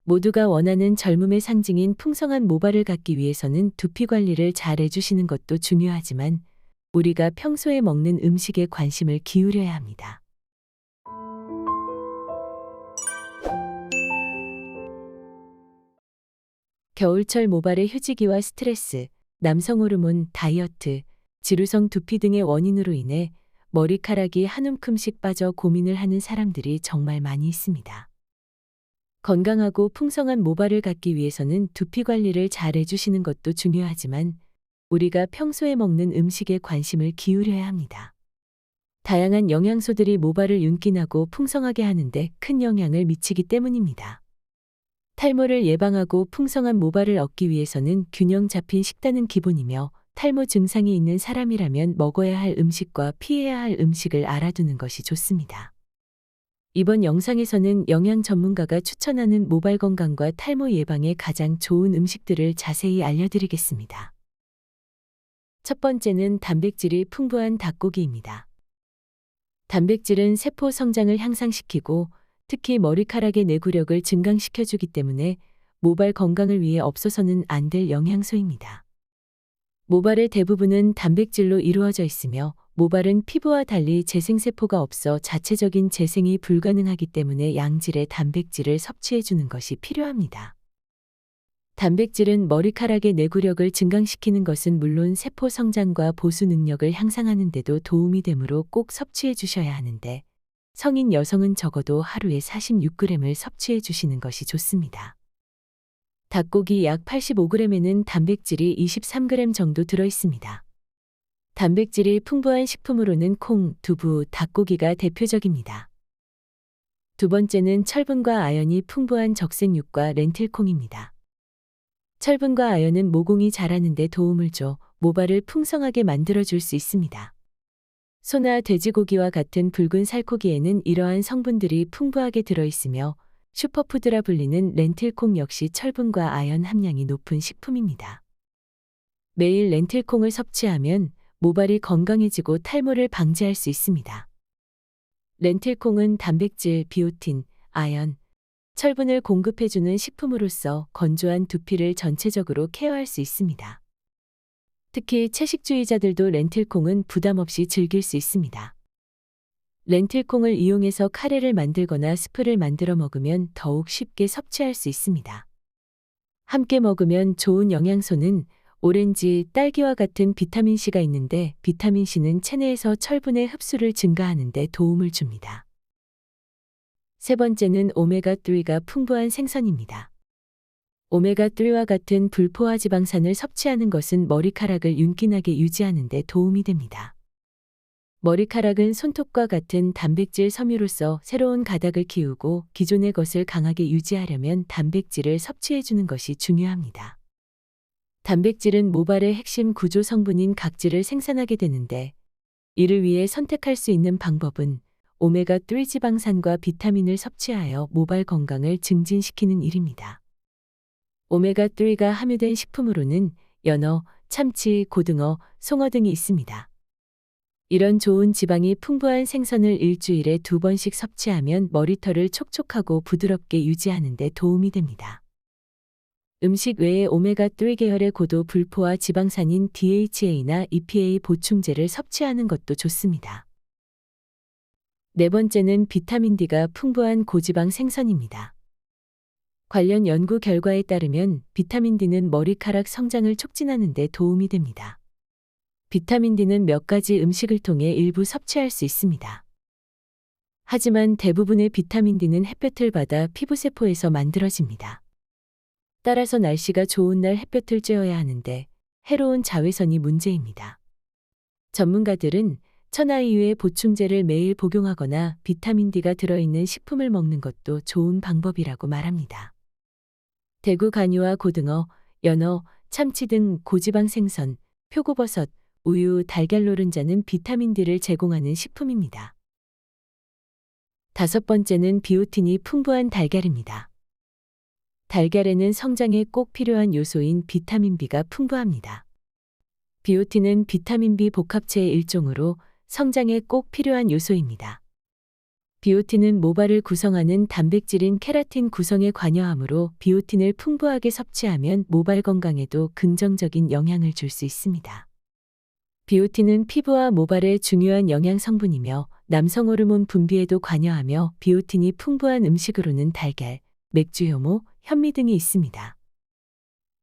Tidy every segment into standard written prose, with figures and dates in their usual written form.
모두가 원하는 젊음의 상징인 풍성한 모발을 갖기 위해서는 두피 관리를 잘 해주시는 것도 중요하지만 우리가 평소에 먹는 음식에 관심을 기울여야 합니다. 겨울철 모발의 휴지기와 스트레스, 남성 호르몬, 다이어트, 지루성 두피 등의 원인으로 인해 머리카락이 한 움큼씩 빠져 고민을 하는 사람들이 정말 많이 있습니다. 건강하고 풍성한 모발을 갖기 위해서는 두피 관리를 잘 해주시는 것도 중요하지만 우리가 평소에 먹는 음식에 관심을 기울여야 합니다. 다양한 영양소들이 모발을 윤기나고 풍성하게 하는데 큰 영향을 미치기 때문입니다. 탈모를 예방하고 풍성한 모발을 얻기 위해서는 균형 잡힌 식단은 기본이며 탈모 증상이 있는 사람이라면 먹어야 할 음식과 피해야 할 음식을 알아두는 것이 좋습니다. 이번 영상에서는 영양 전문가가 추천하는 모발 건강과 탈모 예방에 가장 좋은 음식들을 자세히 알려드리겠습니다. 첫 번째는 단백질이 풍부한 닭고기입니다. 단백질은 세포 성장을 향상시키고 특히 머리카락의 내구력을 증강시켜주기 때문에 모발 건강을 위해 없어서는 안 될 영양소입니다. 모발의 대부분은 단백질로 이루어져 있으며 모발은 피부와 달리 재생세포가 없어 자체적인 재생이 불가능하기 때문에 양질의 단백질을 섭취해주는 것이 필요합니다. 단백질은 머리카락의 내구력을 증강시키는 것은 물론 세포 성장과 보수 능력을 향상하는 데도 도움이 되므로 꼭 섭취해 주셔야 하는데 성인 여성은 적어도 하루에 46g을 섭취해 주시는 것이 좋습니다. 닭고기 약 85g에는 단백질이 23g 정도 들어 있습니다. 단백질이 풍부한 식품으로는 콩, 두부, 닭고기가 대표적입니다. 두 번째는 철분과 아연이 풍부한 적색육과 렌틸콩입니다. 철분과 아연은 모공이 자라는 데 도움을 줘 모발을 풍성하게 만들어줄 수 있습니다. 소나 돼지고기와 같은 붉은 살코기에는 이러한 성분들이 풍부하게 들어있으며 슈퍼푸드라 불리는 렌틸콩 역시 철분과 아연 함량이 높은 식품입니다. 매일 렌틸콩을 섭취하면 모발이 건강해지고 탈모를 방지할 수 있습니다. 렌틸콩은 단백질, 비오틴, 아연, 철분을 공급해주는 식품으로서 건조한 두피를 전체적으로 케어할 수 있습니다. 특히 채식주의자들도 렌틸콩은 부담 없이 즐길 수 있습니다. 렌틸콩을 이용해서 카레를 만들거나 스프를 만들어 먹으면 더욱 쉽게 섭취할 수 있습니다. 함께 먹으면 좋은 영양소는 오렌지, 딸기와 같은 비타민C가 있는데 비타민C는 체내에서 철분의 흡수를 증가하는 데 도움을 줍니다. 세 번째는 오메가3가 풍부한 생선입니다. 오메가3와 같은 불포화 지방산을 섭취하는 것은 머리카락을 윤기나게 유지하는 데 도움이 됩니다. 머리카락은 손톱과 같은 단백질 섬유로서 새로운 가닥을 키우고 기존의 것을 강하게 유지하려면 단백질을 섭취해주는 것이 중요합니다. 단백질은 모발의 핵심 구조 성분인 각질을 생산하게 되는데 이를 위해 선택할 수 있는 방법은 오메가3 지방산과 비타민을 섭취하여 모발 건강을 증진시키는 일입니다. 오메가3가 함유된 식품으로는 연어, 참치, 고등어, 송어 등이 있습니다. 이런 좋은 지방이 풍부한 생선을 일주일에 2번씩 섭취하면 머리털을 촉촉하고 부드럽게 유지하는 데 도움이 됩니다. 음식 외에 오메가3 계열의 고도 불포화 지방산인 DHA나 EPA 보충제를 섭취하는 것도 좋습니다. 네 번째는 비타민 D가 풍부한 고지방 생선입니다. 관련 연구 결과에 따르면 비타민 D는 머리카락 성장을 촉진하는 데 도움이 됩니다. 비타민 D는 몇 가지 음식을 통해 일부 섭취할 수 있습니다. 하지만 대부분의 비타민 D는 햇볕을 받아 피부세포에서 만들어집니다. 따라서 날씨가 좋은 날 햇볕을 쬐어야 하는데 해로운 자외선이 문제입니다. 전문가들은 천하이유의 보충제를 매일 복용하거나 비타민 D가 들어있는 식품을 먹는 것도 좋은 방법이라고 말합니다. 대구 간이와 고등어, 연어, 참치 등 고지방 생선, 표고버섯, 우유, 달걀 노른자는 비타민 D를 제공하는 식품입니다. 다섯 번째는 비오틴이 풍부한 달걀입니다. 달걀에는 성장에 꼭 필요한 요소인 비타민 B가 풍부합니다. 비오틴은 비타민 B 복합체의 일종으로 성장에 꼭 필요한 요소입니다. 비오틴은 모발을 구성하는 단백질인 케라틴 구성에 관여하므로 비오틴을 풍부하게 섭취하면 모발 건강에도 긍정적인 영향을 줄 수 있습니다. 비오틴은 피부와 모발에 중요한 영양 성분이며 남성 호르몬 분비에도 관여하며 비오틴이 풍부한 음식으로는 달걀, 맥주 효모, 현미 등이 있습니다.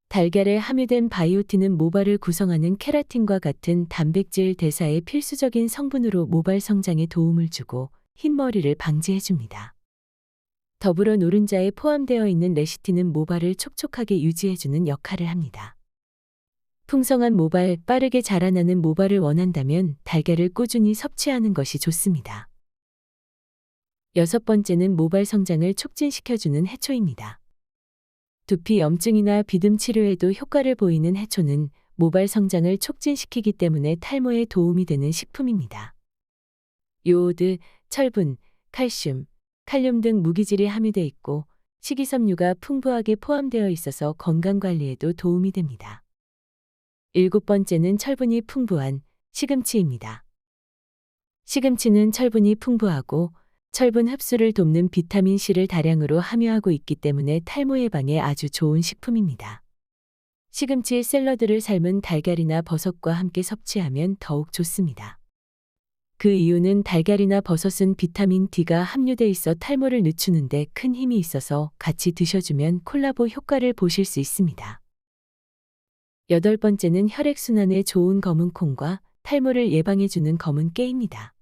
달걀에 함유된 바이오틴은 모발을 구성하는 케라틴과 같은 단백질 대사에 필수적인 성분으로 모발 성장에 도움을 주고 흰머리를 방지해줍니다. 더불어 노른자에 포함되어 있는 레시틴은 모발을 촉촉하게 유지해주는 역할을 합니다. 풍성한 모발, 빠르게 자라나는 모발을 원한다면 달걀을 꾸준히 섭취하는 것이 좋습니다. 6번째는 모발 성장을 촉진시켜주는 해초입니다. 두피 염증이나 비듬 치료에도 효과를 보이는 해초는 모발 성장을 촉진시키기 때문에 탈모에 도움이 되는 식품입니다. 요오드, 철분, 칼슘, 칼륨 등 무기질이 함유되어 있고 식이섬유가 풍부하게 포함되어 있어서 건강관리에도 도움이 됩니다. 7번째는 철분이 풍부한 시금치입니다. 시금치는 철분이 풍부하고 철분 흡수를 돕는 비타민C를 다량으로 함유하고 있기 때문에 탈모 예방에 아주 좋은 식품입니다. 시금치 샐러드를 삶은 달걀이나 버섯과 함께 섭취하면 더욱 좋습니다. 그 이유는 달걀이나 버섯은 비타민 D가 함유돼 있어 탈모를 늦추는 데 큰 힘이 있어서 같이 드셔주면 콜라보 효과를 보실 수 있습니다. 8번째는 혈액순환에 좋은 검은콩과 탈모를 예방해주는 검은 깨입니다.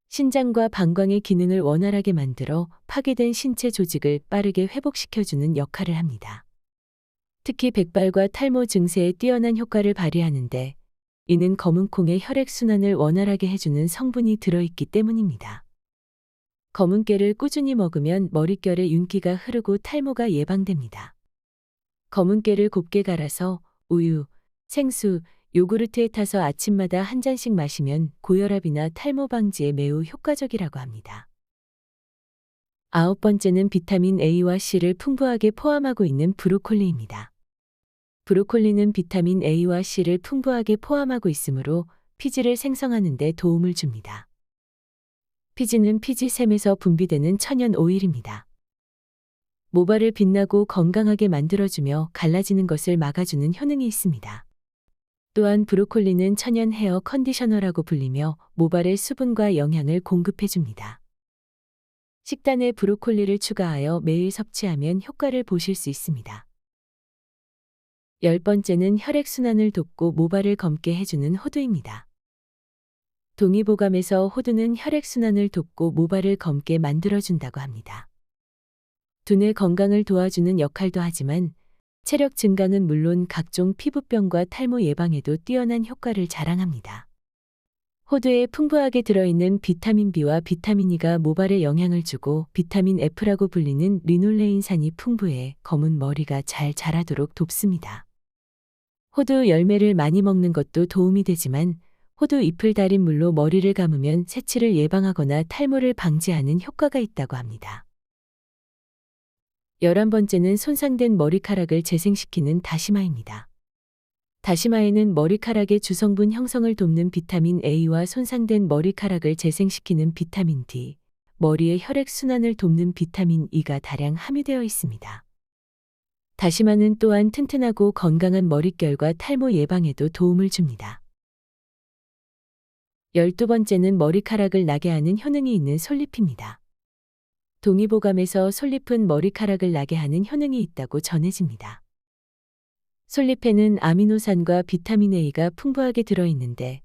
신장과 방광의 기능을 원활하게 만들어 파괴된 신체 조직을 빠르게 회복시켜주는 역할을 합니다. 특히 백발과 탈모 증세에 뛰어난 효과를 발휘하는데 이는 검은콩의 혈액순환을 원활하게 해주는 성분이 들어있기 때문입니다. 검은깨를 꾸준히 먹으면 머릿결에 윤기가 흐르고 탈모가 예방됩니다. 검은깨를 곱게 갈아서 우유, 생수, 요구르트에 타서 아침마다 한 잔씩 마시면 고혈압이나 탈모 방지에 매우 효과적이라고 합니다. 9번째는 비타민 A와 C를 풍부하게 포함하고 있는 브로콜리입니다. 브로콜리는 비타민 A와 C를 풍부하게 포함하고 있으므로 피지를 생성하는 데 도움을 줍니다. 피지는 피지샘에서 분비되는 천연 오일입니다. 모발을 빛나고 건강하게 만들어주며 갈라지는 것을 막아주는 효능이 있습니다. 또한 브로콜리는 천연 헤어 컨디셔너라고 불리며 모발에 수분과 영양을 공급해줍니다. 식단에 브로콜리를 추가하여 매일 섭취하면 효과를 보실 수 있습니다. 10번째는 혈액순환을 돕고 모발을 검게 해주는 호두입니다. 동의보감에서 호두는 혈액순환을 돕고 모발을 검게 만들어준다고 합니다. 두뇌 건강을 도와주는 역할도 하지만 체력 증강은 물론 각종 피부병과 탈모 예방에도 뛰어난 효과를 자랑합니다. 호두에 풍부하게 들어있는 비타민 B와 비타민 E가 모발에 영향을 주고 비타민 F라고 불리는 리놀레인산이 풍부해 검은 머리가 잘 자라도록 돕습니다. 호두 열매를 많이 먹는 것도 도움이 되지만 호두 잎을 달인 물로 머리를 감으면 새치를 예방하거나 탈모를 방지하는 효과가 있다고 합니다. 11번째는 손상된 머리카락을 재생시키는 다시마입니다. 다시마에는 머리카락의 주성분 형성을 돕는 비타민 A와 손상된 머리카락을 재생시키는 비타민 D, 머리의 혈액순환을 돕는 비타민 E가 다량 함유되어 있습니다. 다시마는 또한 튼튼하고 건강한 머릿결과 탈모 예방에도 도움을 줍니다. 12번째는 머리카락을 나게 하는 효능이 있는 솔잎입니다. 동의보감에서 솔잎은 머리카락을 나게 하는 효능이 있다고 전해집니다. 솔잎에는 아미노산과 비타민 A가 풍부하게 들어있는데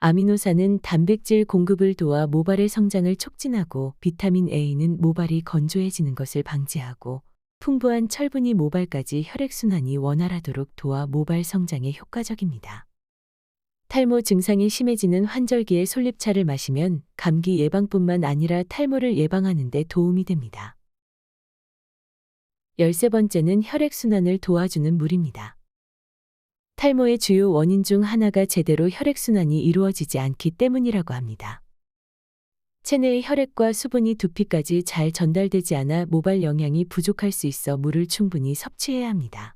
아미노산은 단백질 공급을 도와 모발의 성장을 촉진하고 비타민 A는 모발이 건조해지는 것을 방지하고 풍부한 철분이 모발까지 혈액순환이 원활하도록 도와 모발 성장에 효과적입니다. 탈모 증상이 심해지는 환절기에 솔잎차를 마시면 감기 예방뿐만 아니라 탈모를 예방하는 데 도움이 됩니다. 13번째는 혈액순환을 도와주는 물입니다. 탈모의 주요 원인 중 하나가 제대로 혈액순환이 이루어지지 않기 때문이라고 합니다. 체내의 혈액과 수분이 두피까지 잘 전달되지 않아 모발 영양이 부족할 수 있어 물을 충분히 섭취해야 합니다.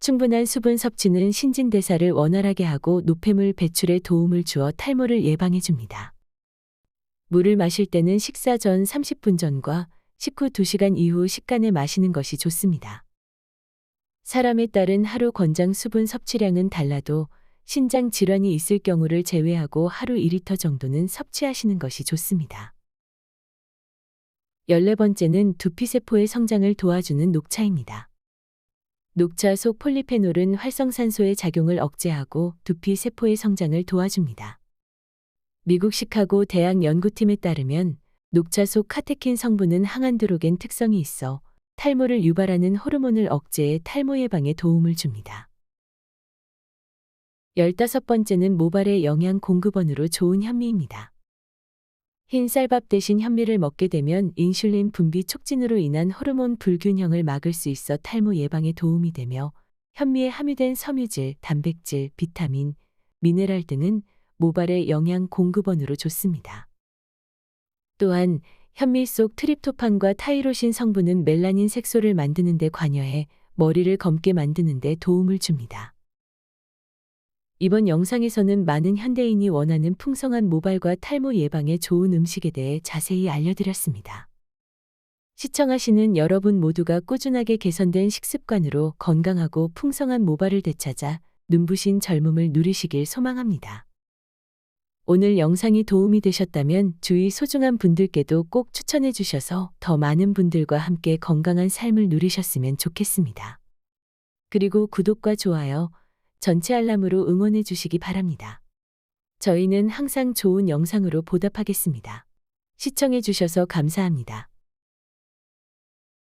충분한 수분 섭취는 신진대사를 원활하게 하고 노폐물 배출에 도움을 주어 탈모를 예방해 줍니다. 물을 마실 때는 식사 전 30분 전과 식후 2시간 이후 식간에 마시는 것이 좋습니다. 사람에 따른 하루 권장 수분 섭취량은 달라도 신장 질환이 있을 경우를 제외하고 하루 2리터 정도는 섭취하시는 것이 좋습니다. 14번째는 두피세포의 성장을 도와주는 녹차입니다. 녹차 속 폴리페놀은 활성산소의 작용을 억제하고 두피세포의 성장을 도와줍니다. 미국 시카고 대학 연구팀에 따르면 녹차 속 카테킨 성분은 항안드로겐 특성이 있어 탈모를 유발하는 호르몬을 억제해 탈모 예방에 도움을 줍니다. 15번째는 모발의 영양 공급원으로 좋은 현미입니다. 흰 쌀밥 대신 현미를 먹게 되면 인슐린 분비 촉진으로 인한 호르몬 불균형을 막을 수 있어 탈모 예방에 도움이 되며 현미에 함유된 섬유질, 단백질, 비타민, 미네랄 등은 모발의 영양 공급원으로 좋습니다. 또한 현미 속 트립토판과 타이로신 성분은 멜라닌 색소를 만드는 데 관여해 머리를 검게 만드는 데 도움을 줍니다. 이번 영상에서는 많은 현대인이 원하는 풍성한 모발과 탈모 예방에 좋은 음식에 대해 자세히 알려드렸습니다. 시청하시는 여러분 모두가 꾸준하게 개선된 식습관으로 건강하고 풍성한 모발을 되찾아 눈부신 젊음을 누리시길 소망합니다. 오늘 영상이 도움이 되셨다면 주위 소중한 분들께도 꼭 추천해 주셔서 더 많은 분들과 함께 건강한 삶을 누리셨으면 좋겠습니다. 그리고 구독과 좋아요, 전체 알람으로 응원해 주시기 바랍니다. 저희는 항상 좋은 영상으로 보답하겠습니다. 시청해 주셔서 감사합니다.